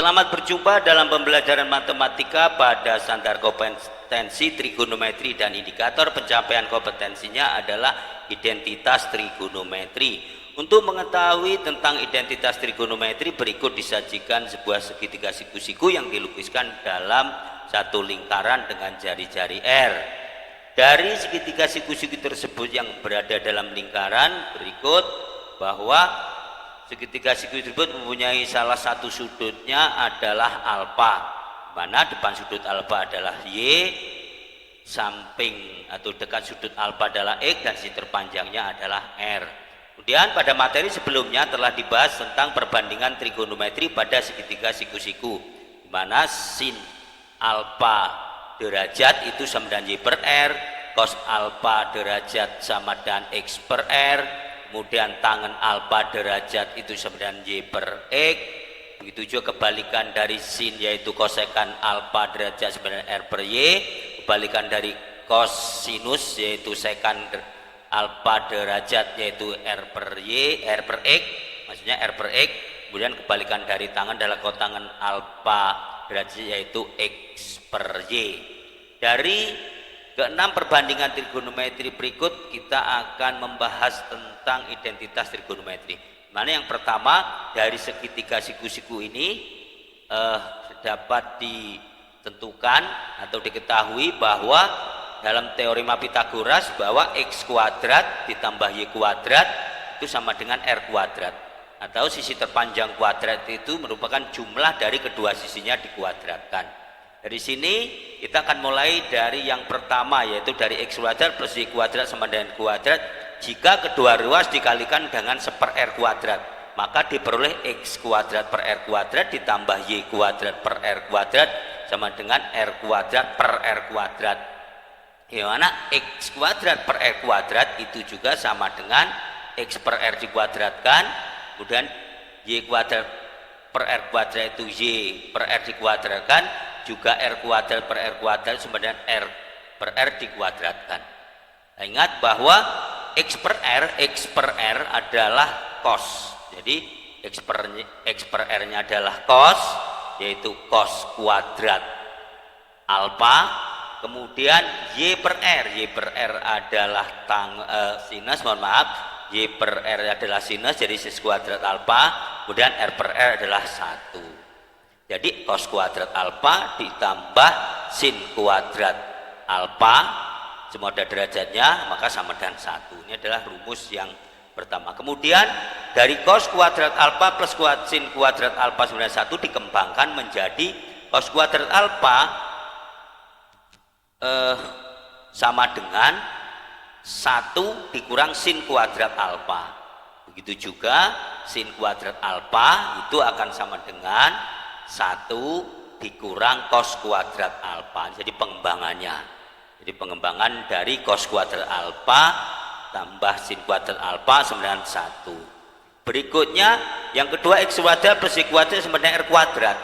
Selamat berjumpa dalam pembelajaran matematika pada standar kompetensi trigonometri dan indikator pencapaian kompetensinya adalah identitas trigonometri. Untuk mengetahui tentang identitas trigonometri, berikut disajikan sebuah segitiga siku-siku yang dilukiskan dalam satu lingkaran dengan jari-jari R. Dari segitiga siku-siku tersebut yang berada dalam lingkaran berikut bahwa segitiga siku tersebut mempunyai salah satu sudutnya adalah alfa, mana depan sudut alfa adalah Y, samping atau dekat sudut alfa adalah X, dan sisi terpanjangnya adalah R. Kemudian pada materi sebelumnya telah dibahas tentang perbandingan trigonometri pada segitiga siku-siku, di mana sin alfa derajat itu sama dengan Y per R, cos alfa derajat sama dengan X per R, kemudian tangen alfa derajat itu sama dengan Y per X. Begitu juga kebalikan dari sin yaitu kosekan alfa derajat sama dengan R per Y, kebalikan dari kosinus yaitu sekan alfa derajat yaitu R per Y, R per X, maksudnya R per X. Kemudian kebalikan dari tangen adalah kotangen alfa derajat yaitu X per Y. Dari keenam perbandingan trigonometri berikut kita akan membahas tentang identitas trigonometri. Mana yang pertama, dari segitiga siku-siku ini dapat ditentukan atau diketahui bahwa dalam teorema Pythagoras bahwa X kuadrat ditambah Y kuadrat itu sama dengan R kuadrat, atau sisi terpanjang kuadrat itu merupakan jumlah dari kedua sisinya dikuadratkan. Dari sini kita akan mulai dari yang pertama, yaitu dari X kuadrat plus Y kuadrat sama dengan kuadrat. Jika kedua ruas dikalikan dengan seper R kuadrat, maka diperoleh X kuadrat per R kuadrat ditambah Y kuadrat per R kuadrat sama dengan R kuadrat per R kuadrat. Di mana X kuadrat per R kuadrat itu juga sama dengan X per R dikuadratkan, kemudian Y kuadrat per R kuadrat itu Y per R dikuadratkan, juga R kuadrat per R kuadrat sama dengan R per R dikuadratkan. Nah, ingat bahwa X per R adalah cos. Jadi X per R nya adalah cos, yaitu cos kuadrat alfa. Kemudian Y per R adalah sinus, mohon maaf, Y per R adalah sinus, jadi sinus kuadrat alfa. Kemudian R per R adalah 1. Jadi cos kuadrat alfa ditambah sin kuadrat alfa, semua ada derajatnya, maka sama dengan 1. Ini adalah rumus yang pertama. Kemudian dari cos kuadrat alfa plus sin kuadrat alfa sama dengan 1 dikembangkan menjadi cos kuadrat alfa sama dengan 1 dikurang sin kuadrat alfa. Begitu juga sin kuadrat alfa itu akan sama dengan 1 dikurang cos kuadrat alfa. Jadi pengembangannya, jadi pengembangan dari cos kuadrat alfa tambah sin kuadrat alfa sama dengan 1. Berikutnya yang kedua, X kuadrat plus Y kuadrat sama dengan R kuadrat.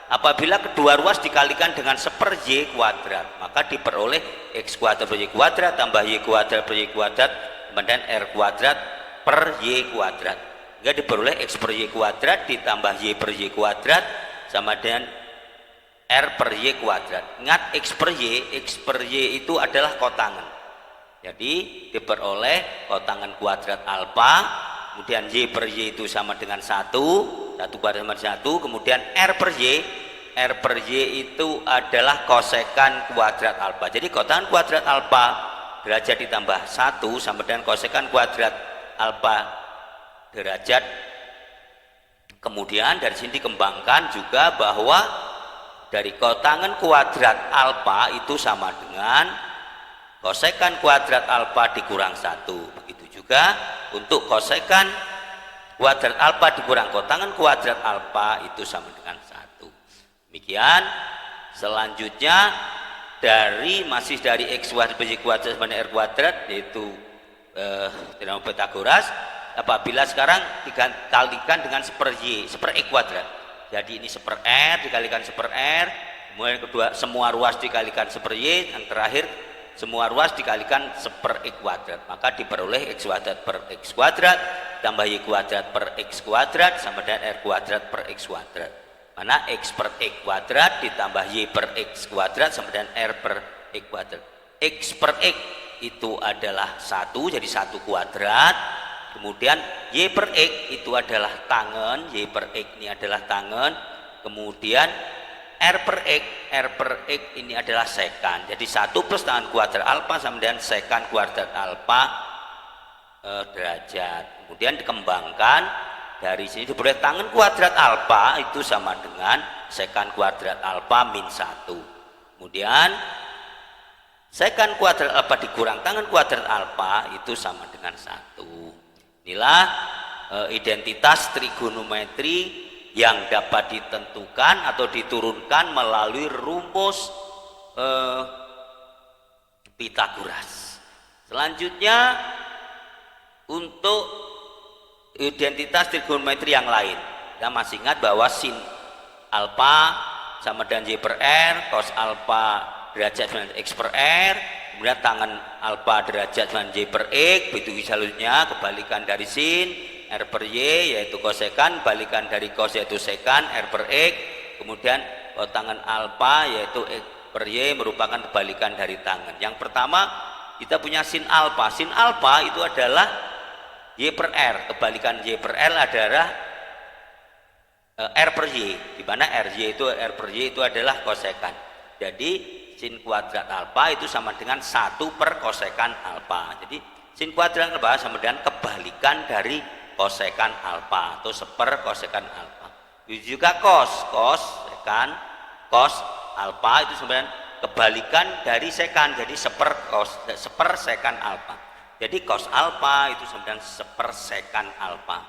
Apabila kedua ruas dikalikan dengan seper Y kuadrat, maka diperoleh X kuadrat per Y kuadrat tambah Y kuadrat per Y kuadrat sama dengan R kuadrat per Y kuadrat. Hingga diperoleh X per Y kuadrat ditambah Y per Y kuadrat sama dengan R per Y kuadrat. Ingat X per Y itu adalah kotangan. Jadi diperoleh kotangan kuadrat alfa, kemudian Y per Y itu sama dengan 1 kuadrat sama 1, kemudian R per Y itu adalah kosekan kuadrat alfa. Jadi kotangan kuadrat alfa derajat ditambah 1 sama dengan kosekan kuadrat alfa derajat. Kemudian dari sini dikembangkan juga bahwa dari kotangan kuadrat alfa itu sama dengan kosekan kuadrat alfa dikurang 1. Begitu juga untuk kosekan kuadrat alfa dikurang kotangan kuadrat alfa itu sama dengan 1. Demikian. Selanjutnya masih dari X kuadrat per Y kuadrat sama dengan R kuadrat, yaitu teorema Pythagoras. Apabila sekarang dikalikan dengan seper Y, seper X kuadrat. Jadi ini seper R dikalikan seper R, kemudian kedua semua ruas dikalikan seper Y, yang terakhir semua ruas dikalikan seper X kuadrat. Maka diperoleh X kuadrat per X kuadrat tambah Y kuadrat per X kuadrat sama dengan R kuadrat per X kuadrat. mana X per X kuadrat ditambah Y per X kuadrat sama dengan R per X kuadrat. X per X itu adalah 1, jadi 1 kuadrat. Kemudian Y per X itu adalah tangen, Y per X ini adalah tangen. Kemudian R per X ini adalah sekan. Jadi 1 plus tangen kuadrat alfa sama dengan sekan kuadrat alfa derajat. Kemudian dikembangkan dari sini boleh tangen kuadrat alfa itu sama dengan sekan kuadrat alfa min 1. Kemudian sekan kuadrat alfa dikurang tangen kuadrat alfa itu sama dengan 1. Inilah identitas trigonometri yang dapat ditentukan atau diturunkan melalui rumus Pitagoras. Selanjutnya untuk identitas trigonometri yang lain, kita masih ingat bahwa sin alfa sama dengan Y per R, cos alfa derajat dengan X per R, kemudian tangen alfa derajat dengan Y per X. Begitu selanjutnya kebalikan dari sin R per Y yaitu kosekan, balikan dari cos yaitu sekan R per X. Kemudian tangen alfa yaitu X per Y merupakan kebalikan dari tangen. Yang pertama kita punya sin alfa. Sin alfa itu adalah Y per R, kebalikan Y per R adalah R per Y, di mana R per Y itu adalah kosekan. Jadi sin kuadrat alfa itu sama dengan 1 per kosekan alfa. Jadi sin kuadrat alfa sama dengan kebalikan dari kosekan alfa atau seper kosekan alfa. Juga cos alfa itu sama dengan kebalikan dari sekan, jadi seper sekan alfa. Jadi cos alfa itu sama dengan seper sekan alfa.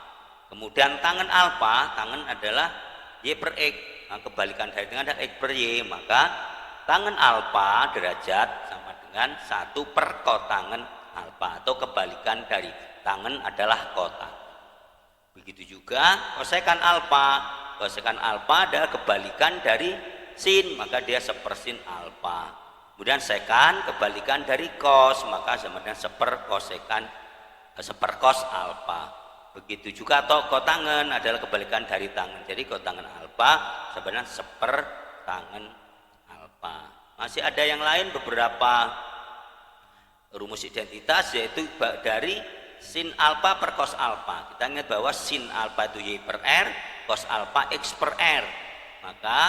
Kemudian tangen alfa, tangen adalah Y per X. Nah, kebalikan dari tangen adalah X per Y, maka tangen alfa derajat sama dengan 1 per kotangen alfa atau kebalikan dari tangen adalah kota. Begitu juga kosekan alfa. Kosekan alfa adalah kebalikan dari sin, maka dia sepersin alfa. Kemudian sekan kebalikan dari cos, maka sama dengan seper cos alfa. Begitu juga atau kotangen adalah kebalikan dari tangen. Jadi kotangen alfa sama dengan seper tangen alfa. Masih ada yang lain beberapa rumus identitas, yaitu dari sin alfa per cos alfa. Kita ingat bahwa sin alfa itu Y per R, cos alfa X per R. Maka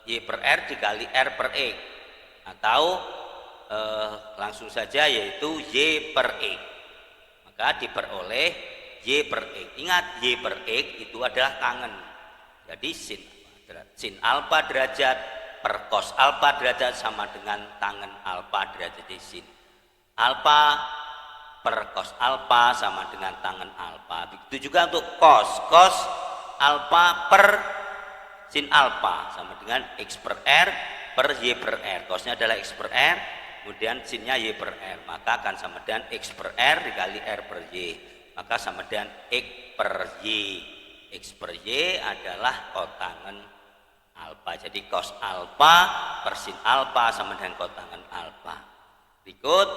Y per R dikali R per X, atau langsung saja yaitu Y per X, maka diperoleh Y per X. Ingat Y per X itu adalah tangen. Jadi sin alfa derajat per cos alfa derajat sama dengan tangen alfa derajat. Jadi sin alfa per cos alfa sama dengan tangen alfa. Begitu juga untuk cos alfa per sin alfa sama dengan X per R per Y per R. Cosnya adalah X per R, kemudian sinnya Y per R, maka akan sama dengan X per R dikali R per Y, maka sama dengan X per Y. X per Y adalah kotangen alfa. Jadi cos alfa per sin alfa sama dengan kotangen alfa. Berikut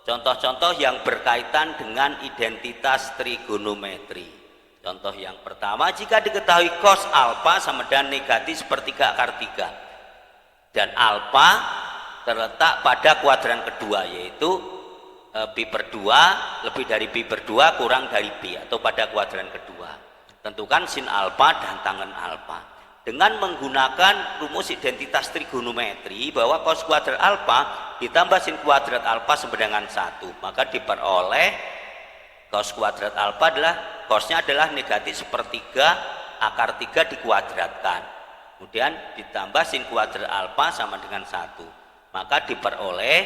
contoh-contoh yang berkaitan dengan identitas trigonometri. Contoh yang pertama, jika diketahui cos alfa sama dengan negatif sepertiga akar 3 dan alfa terletak pada kuadran kedua, yaitu pi per 2 lebih dari pi per 2 kurang dari pi, atau pada kuadran kedua. Tentukan sin alfa dan tangen alfa dengan menggunakan rumus identitas trigonometri bahwa cos kuadrat alfa ditambah sin kuadrat alfa sama dengan 1, maka diperoleh cos kuadrat alfa adalah cosnya adalah negatif sepertiga akar 3 dikuadratkan, kemudian ditambah sin kuadrat alfa sama dengan 1, maka diperoleh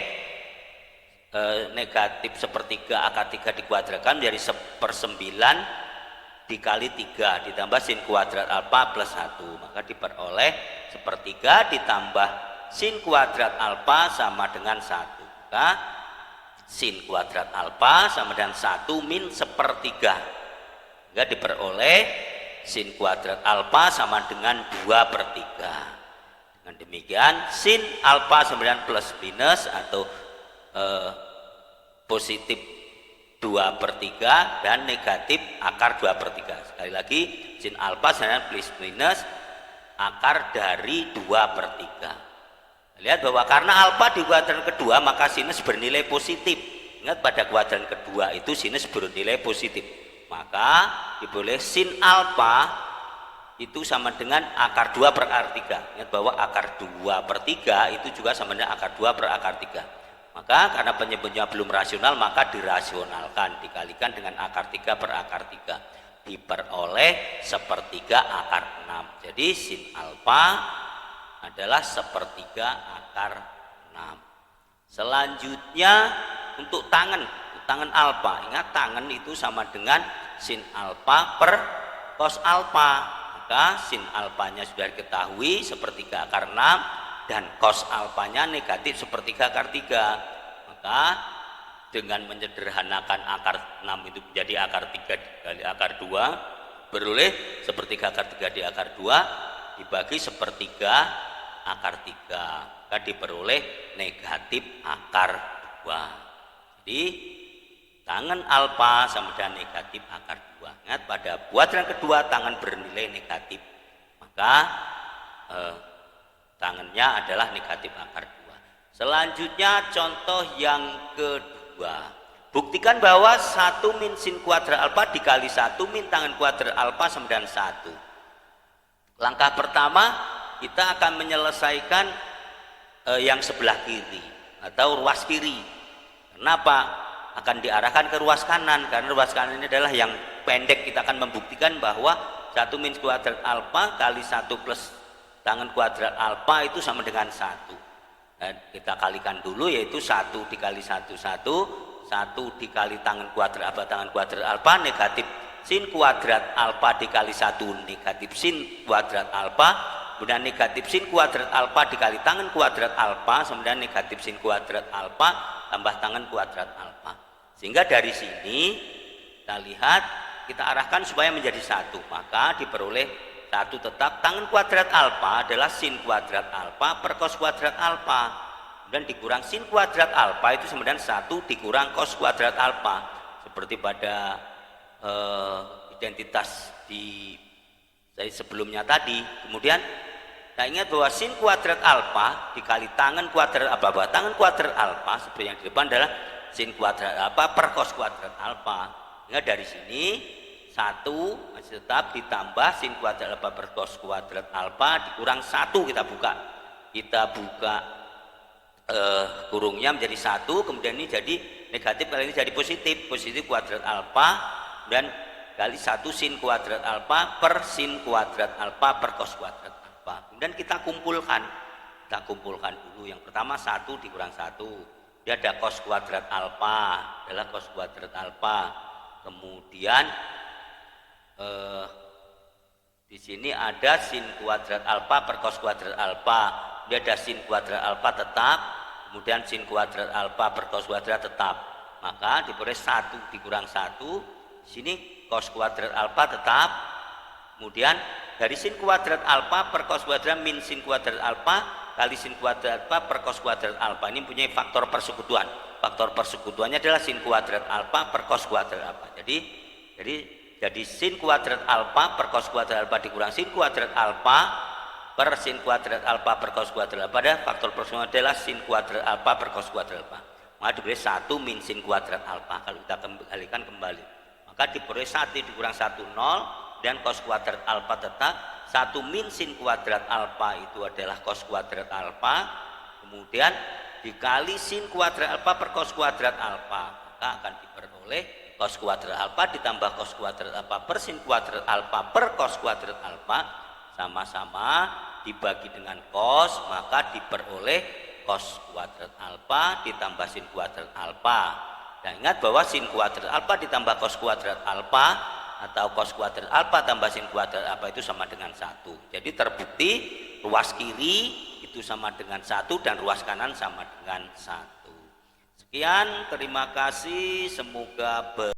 negatif sepertiga akar 3 dikuadratkan menjadi 1/9 dikali 3 ditambah sin kuadrat alfa plus 1, maka diperoleh sepertiga ditambah sin kuadrat alfa sama dengan 1, maka sin kuadrat alfa sama dengan 1 min sepertiga, sehingga diperoleh sin kuadrat alfa sama dengan 2/3. Dengan demikian sin alfa sama dengan plus minus atau positif 2/3 dan negatif akar 2/3. Sekali lagi, sin alfa sama plus minus akar dari 2/3. Lihat bahwa karena alfa di kuadran kedua maka sinus bernilai positif. Ingat pada kuadran kedua itu sinus bernilai positif. Maka diboleh sin alfa itu sama dengan akar 2/3. Ingat bahwa akar 2/3 itu juga sama dengan akar 2/3. Maka karena penyebutnya belum rasional maka dirasionalkan, dikalikan dengan akar 3/3, diperoleh 1/3 akar 6. Jadi sin alfa adalah 1/3 akar 6. Selanjutnya untuk tangen alfa. Ingat tangen itu sama dengan sin alfa per cos alfa. Maka sin alfanya sudah diketahui 1/3 akar 6 dan cos alfanya negatif 1/3 akar 3. Maka dengan menyederhanakan akar 6 itu menjadi akar 3 dikali akar 2 beroleh 1/3 akar 3 di akar 2 dibagi 1/3 akar 3, maka diperoleh negatif akar 2. Jadi tangen alfa sama dengan negatif akar 2. Ingat pada kuadran kedua tangen bernilai negatif, maka tangennya adalah negatif akar 2. Selanjutnya contoh yang kedua. Buktikan bahwa 1 min sin kuadrat alfa dikali 1 min tangen kuadrat alfa sama dengan 1. Langkah pertama kita akan menyelesaikan yang sebelah kiri atau ruas kiri. Kenapa? Akan diarahkan ke ruas kanan karena ruas kanan ini adalah yang pendek. Kita akan membuktikan bahwa 1 min kuadrat alfa kali 1 plus tangen kuadrat alfa itu sama dengan 1. Dan kita kalikan dulu, yaitu 1 dikali 1 1 dikali tangen kuadrat alfa negatif sin kuadrat alfa dikali 1 negatif sin kuadrat alfa, kemudian negatif sin kuadrat alfa dikali tangen kuadrat alfa sama dengan negatif sin kuadrat alfa tambah tangen kuadrat alfa. Sehingga dari sini kita lihat, kita arahkan supaya menjadi 1, maka diperoleh 1 tetap tangen kuadrat alfa adalah sin kuadrat alfa per cos kuadrat alfa, kemudian dikurang sin kuadrat alfa itu sama dengan 1 dikurang cos kuadrat alfa, seperti pada identitas di sebelumnya tadi. Kemudian kita ingat bahwa sin kuadrat alfa dikali tangen kuadrat alfa, tangen kuadrat alfa seperti yang di depan adalah sin kuadrat alfa per cos kuadrat alfa. Ingat dari sini 1 masih tetap ditambah sin kuadrat alfa per cos kuadrat alfa dikurang 1, kita buka kurungnya menjadi 1, kemudian ini jadi negatif kali ini jadi positif kuadrat alfa dan kali 1 sin kuadrat alfa per sin kuadrat alfa per cos kuadrat alfa. Kemudian kita kumpulkan dulu. Yang pertama 1 dikurang 1, dia ada cos kuadrat alfa, adalah cos kuadrat alfa. Kemudian di sini ada sin kuadrat alfa per cos kuadrat alfa, dia ada sin kuadrat alfa tetap, kemudian sin kuadrat alfa per cos kuadrat tetap, maka diperoleh 1 dikurang 1, sini cos kuadrat alfa tetap, kemudian dari sin kuadrat alfa per cos kuadrat min sin kuadrat alfa kali sin kuadrat alfa per cos kuadrat alfa, ini punya faktor persekutuan. Faktor persekutuannya adalah sin kuadrat alfa per cos kuadrat alfa. Jadi sin kuadrat alfa per cos kuadrat alfa dikurang sin kuadrat alfa per sin kuadrat alfa per cos kuadrat alfa, pada faktor persekutuan adalah sin kuadrat alfa per cos kuadrat alfa. Maka diberi 1 min sin kuadrat alfa. Kalau kita kembalikan kembali, maka diperoleh 1 dikurang 1 0 dan cos kuadrat alfa tetap. 1 min sin kuadrat alfa itu adalah cos kuadrat alfa, kemudian dikali sin kuadrat alfa per cos kuadrat alfa, maka akan diperoleh cos kuadrat alfa ditambah cos kuadrat alfa per sin kuadrat alfa per cos kuadrat alfa sama-sama dibagi dengan cos, maka diperoleh cos kuadrat alfa ditambah sin kuadrat alfa. Dan ingat bahwa sin kuadrat alfa ditambah cos kuadrat alfa atau cos kuadrat alfa tambah sin kuadrat alfa itu sama dengan 1. Jadi terbukti ruas kiri itu sama dengan 1 dan ruas kanan sama dengan 1. Sekian, terima kasih, semoga